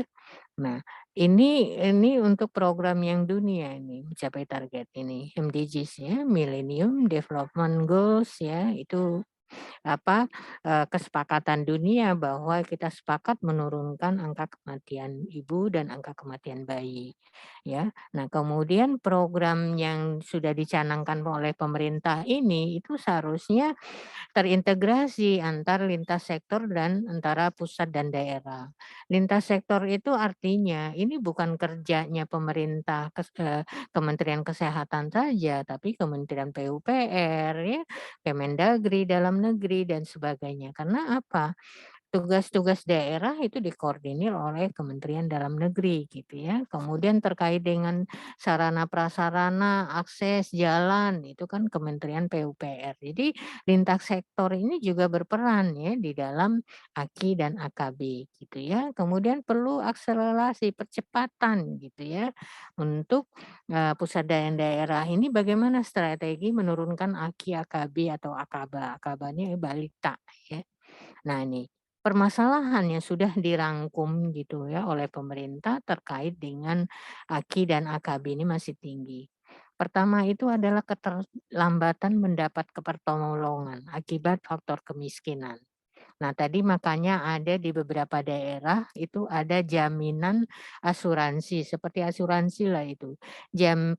Nah, ini untuk program yang dunia ini mencapai target ini MDGs ya, Millennium Development Goals ya, itu kesepakatan dunia bahwa kita sepakat menurunkan angka kematian ibu dan angka kematian bayi, ya. Nah, kemudian program yang sudah dicanangkan oleh pemerintah ini itu seharusnya terintegrasi antar lintas sektor dan antara pusat dan daerah. Lintas sektor itu artinya ini bukan kerjanya pemerintah Kementerian Kesehatan saja, tapi Kementerian PUPR ya, Kemendagri, Dalam Negeri dan sebagainya. Karena apa? Tugas-tugas daerah itu dikoordinir oleh Kementerian Dalam Negeri gitu ya. Kemudian terkait dengan sarana prasarana, akses jalan itu kan Kementerian PUPR. Jadi lintas sektor ini juga berperan ya di dalam AKI dan AKB gitu ya. Kemudian perlu akselerasi percepatan gitu ya untuk pusat dan daerah ini bagaimana strategi menurunkan AKI AKB atau akaba. Akabanya balita ya. Nah, ini permasalahan yang sudah dirangkum gitu ya oleh pemerintah terkait dengan AKI dan AKB ini masih tinggi. Pertama itu adalah keterlambatan mendapat pertolongan akibat faktor kemiskinan. Nah, tadi makanya ada di beberapa daerah itu ada jaminan asuransi, seperti asuransi lah itu.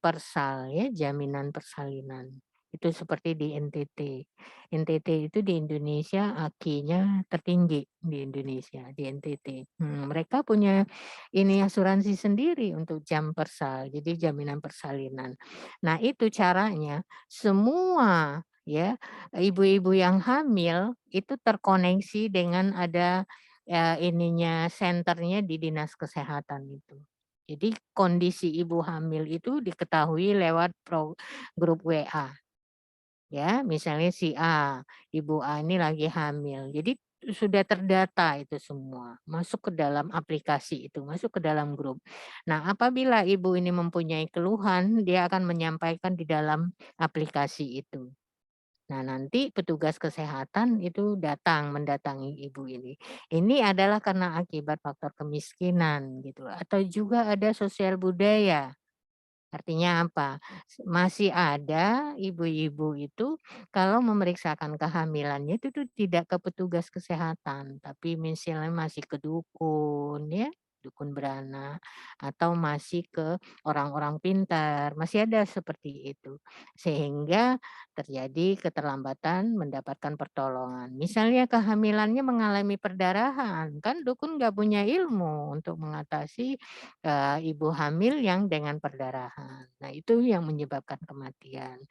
Persal ya, jaminan persalinan. Itu seperti di NTT. NTT itu di Indonesia AKI-nya tertinggi di Indonesia, di NTT. Mereka punya ini asuransi sendiri untuk persal, jadi jaminan persalinan. Nah, itu caranya semua ya ibu-ibu yang hamil itu terkoneksi dengan ada, ininya senternya di dinas kesehatan itu. Jadi kondisi ibu hamil itu diketahui lewat grup WA. Ya, misalnya si A, ibu A ini lagi hamil. Jadi sudah terdata itu semua, masuk ke dalam aplikasi itu, masuk ke dalam grup. Nah, apabila ibu ini mempunyai keluhan, dia akan menyampaikan di dalam aplikasi itu. Nah, nanti petugas kesehatan itu mendatangi ibu ini. Ini adalah karena akibat faktor kemiskinan gitu, atau juga ada sosial budaya. Artinya apa? Masih ada ibu-ibu itu kalau memeriksakan kehamilannya itu tuh tidak ke petugas kesehatan, tapi misalnya masih ke dukun ya, dukun beranak, atau masih ke orang-orang pintar, masih ada seperti itu. Sehingga terjadi keterlambatan mendapatkan pertolongan. Misalnya kehamilannya mengalami perdarahan, kan dukun nggak punya ilmu untuk mengatasi ibu hamil yang dengan perdarahan. Nah, itu yang menyebabkan kematian.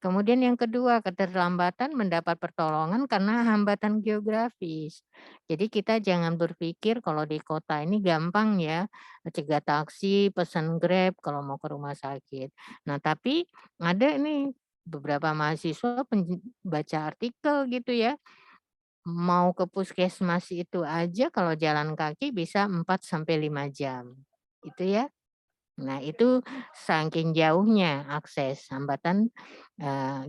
Kemudian yang kedua, keterlambatan mendapat pertolongan karena hambatan geografis. Jadi kita jangan berpikir kalau di kota ini gampang ya, cegah taksi, pesan Grab kalau mau ke rumah sakit. Nah, tapi ada nih beberapa mahasiswa baca artikel gitu ya, mau ke puskesmas itu aja kalau jalan kaki bisa 4 sampai 5 jam. Itu ya. Nah, itu saking jauhnya akses, hambatan,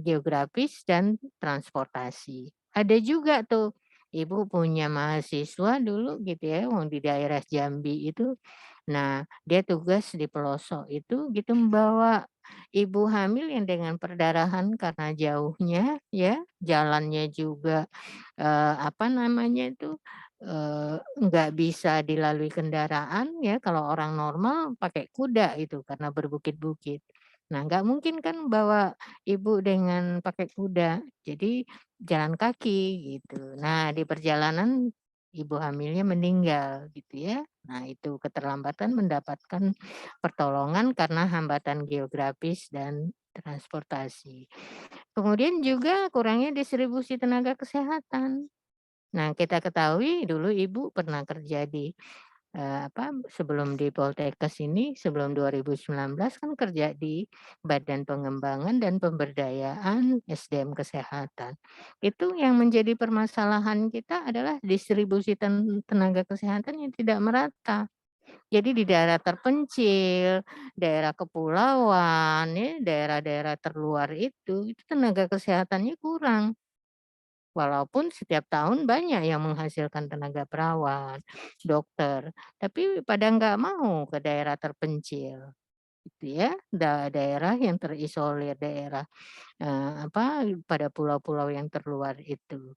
geografis dan transportasi. Ada juga tuh, ibu punya mahasiswa dulu gitu ya, yang di daerah Jambi itu. Nah, dia tugas di pelosok itu gitu membawa ibu hamil yang dengan perdarahan karena jauhnya ya, jalannya juga, apa namanya itu, nggak bisa dilalui kendaraan ya, kalau orang normal pakai kuda itu karena berbukit-bukit. Nah, nggak mungkin kan bawa ibu dengan pakai kuda, jadi jalan kaki gitu. Nah, di perjalanan ibu hamilnya meninggal gitu ya. Nah, itu keterlambatan mendapatkan pertolongan karena hambatan geografis dan transportasi. Kemudian juga kurangnya distribusi tenaga kesehatan. Nah, kita ketahui dulu ibu pernah kerja di sebelum di Poltekkes ini, sebelum 2019 kan kerja di Badan Pengembangan dan Pemberdayaan SDM Kesehatan. Itu yang menjadi permasalahan kita adalah distribusi tenaga kesehatan yang tidak merata. Jadi di daerah terpencil, daerah kepulauan, ya, daerah-daerah terluar itu tenaga kesehatannya kurang. Walaupun setiap tahun banyak yang menghasilkan tenaga perawat, dokter, tapi pada nggak mau ke daerah terpencil, gitu ya, daerah yang terisolir, daerah, pada pulau-pulau yang terluar itu.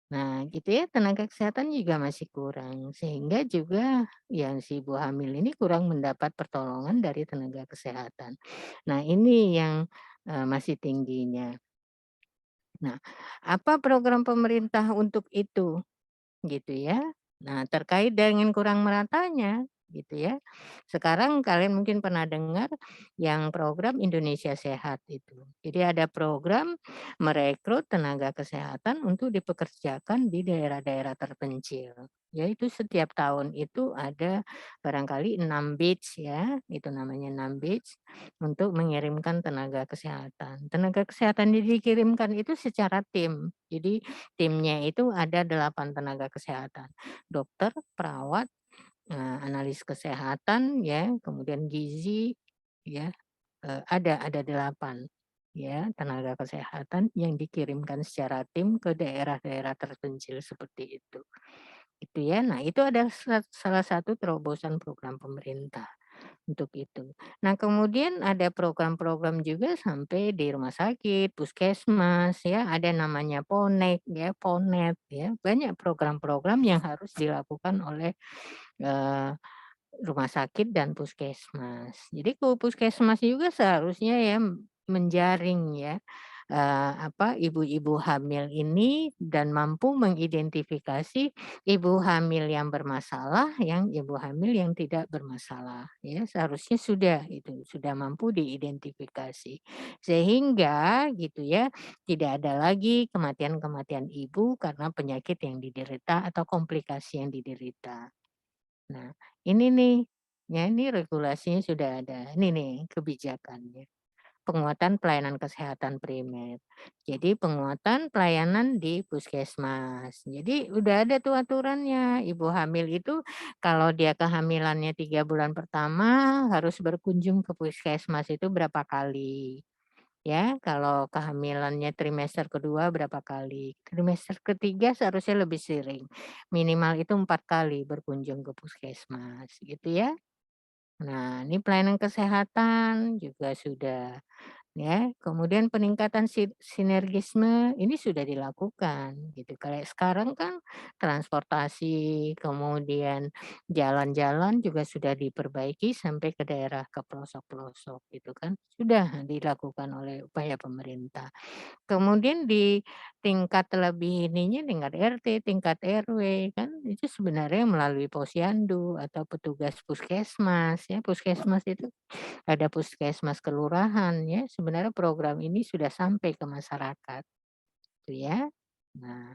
Nah, gitu ya, tenaga kesehatan juga masih kurang, sehingga juga yang si ibu hamil ini kurang mendapat pertolongan dari tenaga kesehatan. Nah, ini yang, masih tingginya. Nah, apa program pemerintah untuk itu? Gitu ya. Nah, terkait dengan kurang meratanya, gitu ya. Sekarang kalian mungkin pernah dengar yang program Indonesia Sehat itu. Jadi ada program merekrut tenaga kesehatan untuk dipekerjakan di daerah-daerah terpencil. Yaitu setiap tahun itu ada barangkali 6 batch ya, itu namanya 6 batch untuk mengirimkan tenaga kesehatan. Tenaga kesehatan yang dikirimkan itu secara tim. Jadi timnya itu ada 8 tenaga kesehatan, dokter, perawat, analis kesehatan ya, kemudian gizi ya, ada 8 ya tenaga kesehatan yang dikirimkan secara tim ke daerah-daerah terpencil seperti itu. Itu ya. Nah, itu ada salah satu terobosan program pemerintah untuk itu. Nah, kemudian ada program-program juga sampai di rumah sakit, puskesmas ya, ada namanya Ponek ya, Ponet ya. Banyak program-program yang harus dilakukan oleh, eee, rumah sakit dan puskesmas. Jadi puskesmas juga seharusnya ya menjaring ya, ibu-ibu hamil ini dan mampu mengidentifikasi ibu hamil yang bermasalah, yang ibu hamil yang tidak bermasalah ya. Seharusnya sudah itu, sudah mampu diidentifikasi. Sehingga gitu ya, tidak ada lagi kematian-kematian ibu karena penyakit yang diderita atau komplikasi yang diderita. Nah, ini nih, ya ini regulasinya sudah ada. Ini nih kebijakannya. Penguatan pelayanan kesehatan primer. Jadi penguatan pelayanan di puskesmas. Jadi udah ada tuh aturannya. Ibu hamil itu kalau dia kehamilannya 3 bulan pertama harus berkunjung ke puskesmas itu berapa kali. Ya, kalau kehamilannya trimester kedua berapa kali. Trimester ketiga seharusnya lebih sering. Minimal itu 4 kali berkunjung ke puskesmas gitu ya. Nah, ini pelayanan kesehatan juga sudah. Ya, kemudian peningkatan sinergisme ini sudah dilakukan gitu. Kayak sekarang kan transportasi, kemudian jalan-jalan juga sudah diperbaiki sampai ke daerah ke pelosok-pelosok gitu kan. Sudah dilakukan oleh upaya pemerintah. Kemudian di tingkat lebih ininya tingkat RT, tingkat RW kan itu sebenarnya melalui posyandu atau petugas puskesmas ya. Puskesmas itu ada puskesmas kelurahan ya, sebenarnya program ini sudah sampai ke masyarakat, gitu ya. Nah,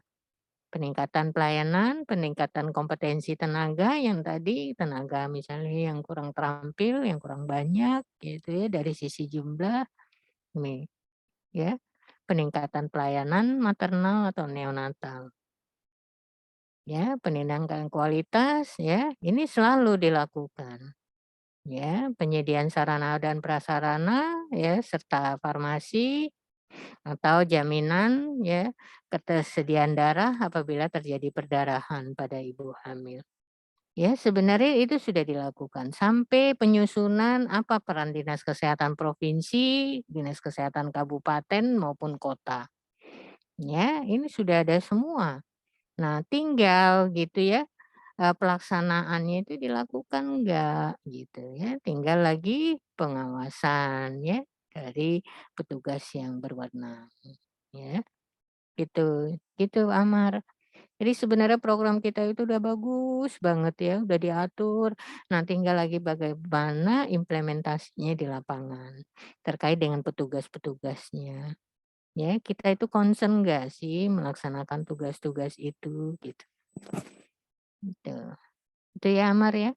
peningkatan pelayanan, peningkatan kompetensi tenaga yang tadi, tenaga misalnya yang kurang terampil, yang kurang banyak gitu ya dari sisi jumlah, nih ya, peningkatan pelayanan maternal atau neonatal. Ya, peningkatan kualitas ya, ini selalu dilakukan. Ya, penyediaan sarana dan prasarana ya serta farmasi atau jaminan ya ketersediaan darah apabila terjadi perdarahan pada ibu hamil. Ya, sebenarnya itu sudah dilakukan sampai penyusunan apa peran dinas kesehatan provinsi, dinas kesehatan kabupaten maupun kota. Ya, ini sudah ada semua. Nah, tinggal gitu ya pelaksanaannya itu dilakukan enggak gitu ya, tinggal lagi pengawasan ya dari petugas yang berwenang ya, gitu. Gitu Amar. Jadi sebenarnya program kita itu udah bagus banget ya, udah diatur. Nah tinggal lagi bagaimana implementasinya di lapangan terkait dengan petugas-petugasnya. Ya, kita itu concern enggak sih melaksanakan tugas-tugas itu gitu. Gitu. Itu ya Amar ya.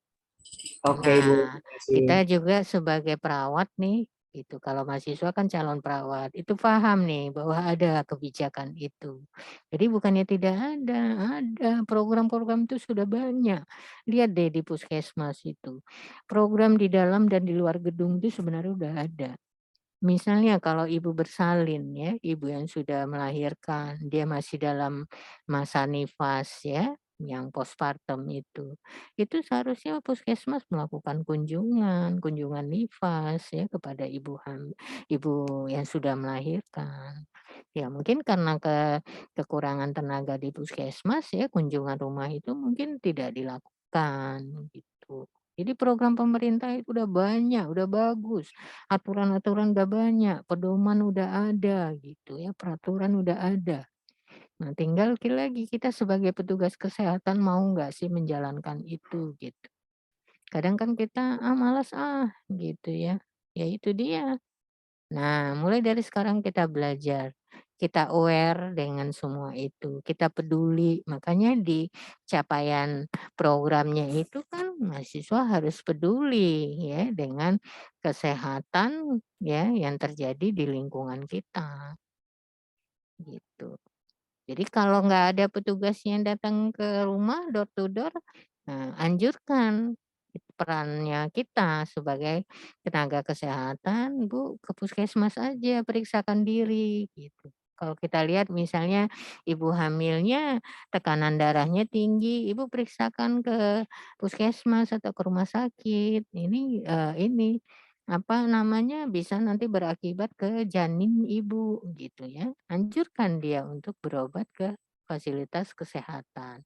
Oke, Ibu. Nah, Terima kasih. kita juga sebagai perawat nih, itu kalau mahasiswa kan calon perawat, itu paham nih bahwa ada kebijakan itu. Jadi bukannya tidak ada program-program itu sudah banyak. Lihat deh di puskesmas itu, program di dalam dan di luar gedung itu sebenarnya udah ada. Misalnya kalau ibu bersalin ya, ibu yang sudah melahirkan, dia masih dalam masa nifas ya, yang postpartum itu seharusnya puskesmas melakukan kunjungan nifas ya kepada ibu yang sudah melahirkan. Ya mungkin karena kekurangan tenaga di puskesmas ya, kunjungan rumah itu mungkin tidak dilakukan gitu. Jadi program pemerintah itu udah banyak, udah bagus. Aturan-aturan udah banyak, pedoman udah ada gitu ya, peraturan udah ada. Nah tinggal lagi kita sebagai petugas kesehatan mau nggak sih menjalankan itu gitu. Kadang kan kita, malas gitu ya. Ya itu dia. Nah mulai dari sekarang kita belajar, kita aware dengan semua itu, kita peduli. Makanya di capaian programnya itu kan mahasiswa harus peduli ya dengan kesehatan ya yang terjadi di lingkungan kita, gitu. Jadi kalau nggak ada petugas yang datang ke rumah door to door, anjurkan perannya kita sebagai tenaga kesehatan, Bu, ke puskesmas aja periksakan diri gitu. Kalau kita lihat misalnya ibu hamilnya tekanan darahnya tinggi, Ibu periksakan ke puskesmas atau ke rumah sakit. Ini apa namanya, bisa nanti berakibat ke janin ibu gitu ya. Anjurkan dia untuk berobat ke fasilitas kesehatan.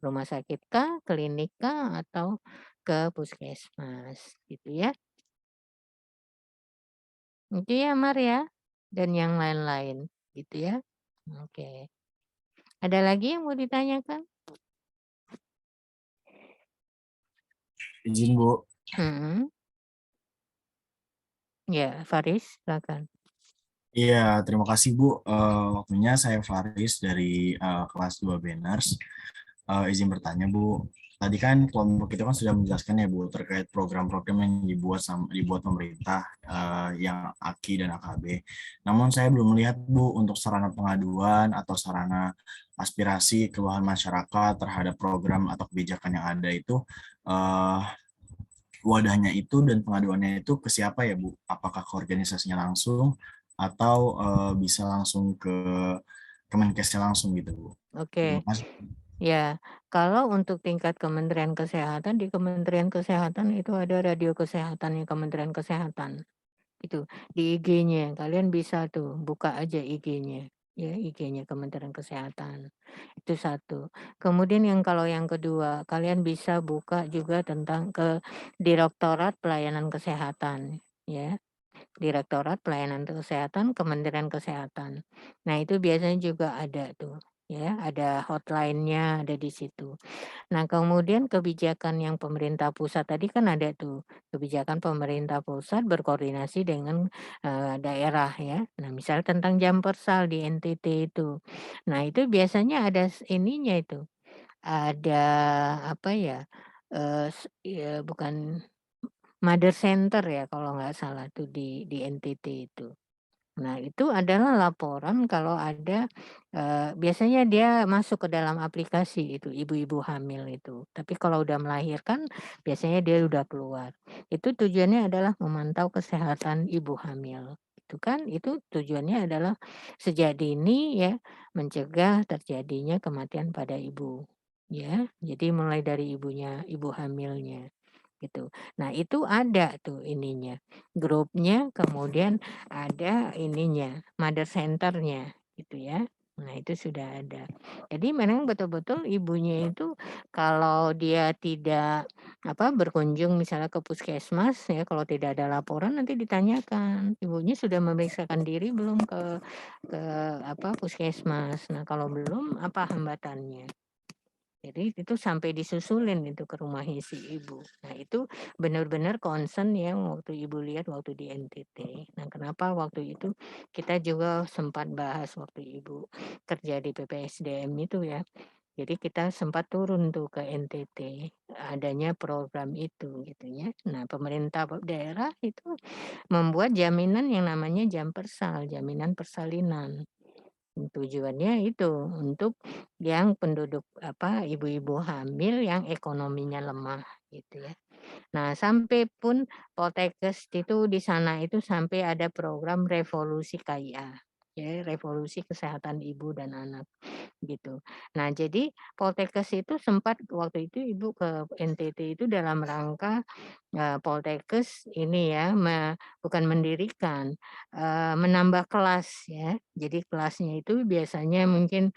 Rumah sakit kah, klinik kah, atau ke puskesmas gitu ya. Itu ya Mar ya, dan yang lain-lain gitu ya. Oke. Ada lagi yang mau ditanyakan? Izin Bu. Mhm. Ya, Faris silakan. Iya, terima kasih Bu. Waktunya saya Faris dari kelas 2 Banners. Izin bertanya Bu, tadi kan kelompok kita kan sudah menjelaskan ya Bu terkait program-program yang dibuat pemerintah yang AKI dan AKB. Namun saya belum melihat Bu untuk sarana pengaduan atau sarana aspirasi keluhan masyarakat terhadap program atau kebijakan yang ada itu eh, wadahnya itu dan pengaduannya itu ke siapa ya Bu? Apakah ke organisasinya langsung atau bisa langsung ke Kemenkesnya langsung gitu Bu? Terima Oke. kasih. Ya, kalau untuk tingkat Kementerian Kesehatan, di Kementerian Kesehatan itu ada radio kesehatannya Kementerian Kesehatan. Itu di IG-nya, kalian bisa tuh buka aja IG-nya. Ya, IG-nya Kementerian Kesehatan. Itu satu. Kemudian kalau yang kedua, kalian bisa buka juga tentang ke Direktorat Pelayanan Kesehatan, ya. Direktorat Pelayanan Kesehatan Kementerian Kesehatan. Nah, itu biasanya juga ada tuh, ya, ada hotline-nya ada di situ. Nah, kemudian kebijakan yang pemerintah pusat tadi kan ada tuh, kebijakan pemerintah pusat berkoordinasi dengan daerah ya. Nah, misal tentang jam persal di NTT itu. Nah, itu biasanya ada ininya itu, ada apa ya, ya bukan mother center ya kalau nggak salah tuh di NTT itu. Nah, itu adalah laporan kalau ada, biasanya dia masuk ke dalam aplikasi itu, ibu-ibu hamil itu. Tapi kalau udah melahirkan, biasanya dia udah keluar. Itu tujuannya adalah memantau kesehatan ibu hamil, itu kan. Itu tujuannya adalah sejak dini ya, mencegah terjadinya kematian pada ibu, ya. Jadi mulai dari ibu hamilnya, gitu. Nah, itu ada tuh ininya, grupnya, kemudian ada ininya, mother center-nya gitu ya. Nah, itu sudah ada. Jadi memang betul-betul ibunya itu kalau dia tidak berkunjung misalnya ke puskesmas ya, kalau tidak ada laporan nanti ditanyakan, ibunya sudah memeriksakan diri belum ke puskesmas. Nah, kalau belum apa hambatannya? Jadi itu sampai disusulin itu ke rumahnya si ibu. Nah itu benar-benar concern yang waktu ibu lihat waktu di NTT. Nah kenapa waktu itu kita juga sempat bahas waktu ibu kerja di PPSDM itu ya. Jadi kita sempat turun tuh ke NTT, adanya program itu gitu ya. Nah, pemerintah daerah itu membuat jaminan yang namanya jam persal, jaminan persalinan. Tujuannya itu untuk yang penduduk ibu-ibu hamil yang ekonominya lemah gitu ya. Nah, sampai pun Poltekkes itu di sana itu sampai ada program revolusi KIA, ya, revolusi kesehatan ibu dan anak gitu. Nah, jadi Poltekkes itu sempat waktu itu Ibu ke NTT itu dalam rangka Poltekkes ini ya bukan mendirikan, menambah kelas ya. Jadi kelasnya itu biasanya mungkin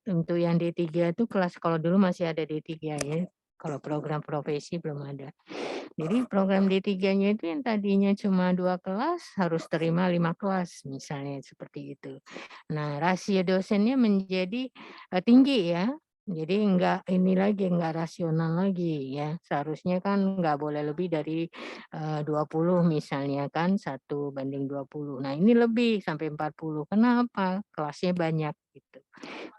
untuk yang D3 itu kelas kalau dulu masih ada D3 ya. Kalau program profesi belum ada. Jadi program D3-nya itu yang tadinya cuma 2 kelas harus terima 5 kelas misalnya seperti itu. Nah, rasio dosennya menjadi tinggi ya. Jadi enggak rasional lagi ya. Seharusnya kan enggak boleh lebih dari 20 misalnya kan 1:20. Nah, ini lebih sampai 40. Kenapa? Kelasnya banyak gitu.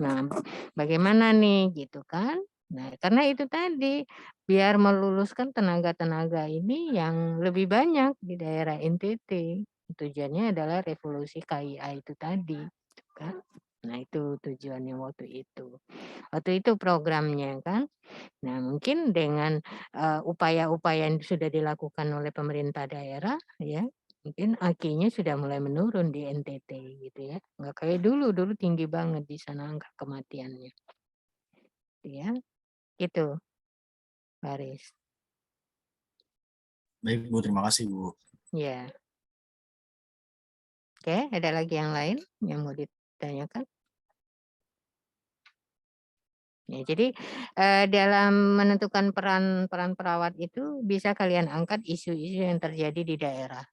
Nah, bagaimana nih gitu kan? Nah, karena itu tadi biar meluluskan tenaga-tenaga ini yang lebih banyak di daerah NTT. Tujuannya adalah revolusi KIA itu tadi, gitu kan. Nah, itu tujuannya waktu itu. Waktu itu programnya kan. Nah, mungkin dengan upaya-upaya yang sudah dilakukan oleh pemerintah daerah ya, mungkin AKI-nya sudah mulai menurun di NTT gitu ya. Nggak kayak dulu tinggi banget di sana angka kematiannya. Ya, itu, Baris. Baik Bu, terima kasih Bu. Ya. Oke, ada lagi yang lain yang mau ditanyakan? Ya, jadi dalam menentukan peran perawat itu bisa kalian angkat isu-isu yang terjadi di daerah.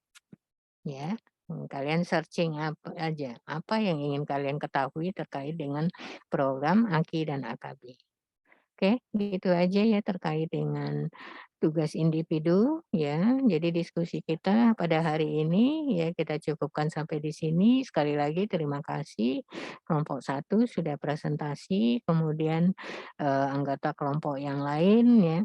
Ya, kalian searching apa yang ingin kalian ketahui terkait dengan program AKI dan AKB. Oke, gitu aja ya terkait dengan tugas individu ya. Jadi diskusi kita pada hari ini ya kita cukupkan sampai di sini. Sekali lagi terima kasih kelompok 1 sudah presentasi, kemudian anggota kelompok yang lain ya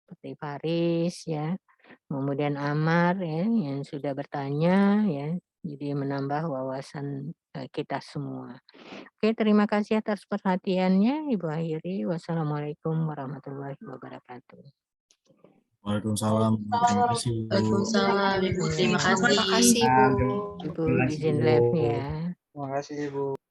seperti Faris ya, kemudian Amar ya yang sudah bertanya ya. Jadi menambah wawasan kita semua. Oke, terima kasih atas perhatiannya Ibu akhiri. Wassalamualaikum warahmatullahi wabarakatuh. Waalaikumsalam. Terima kasih Bu. Waalaikumsalam Ibu, terima Terima kasih. kasih, Bu. Ibu izin live ya. Terima kasih Bu.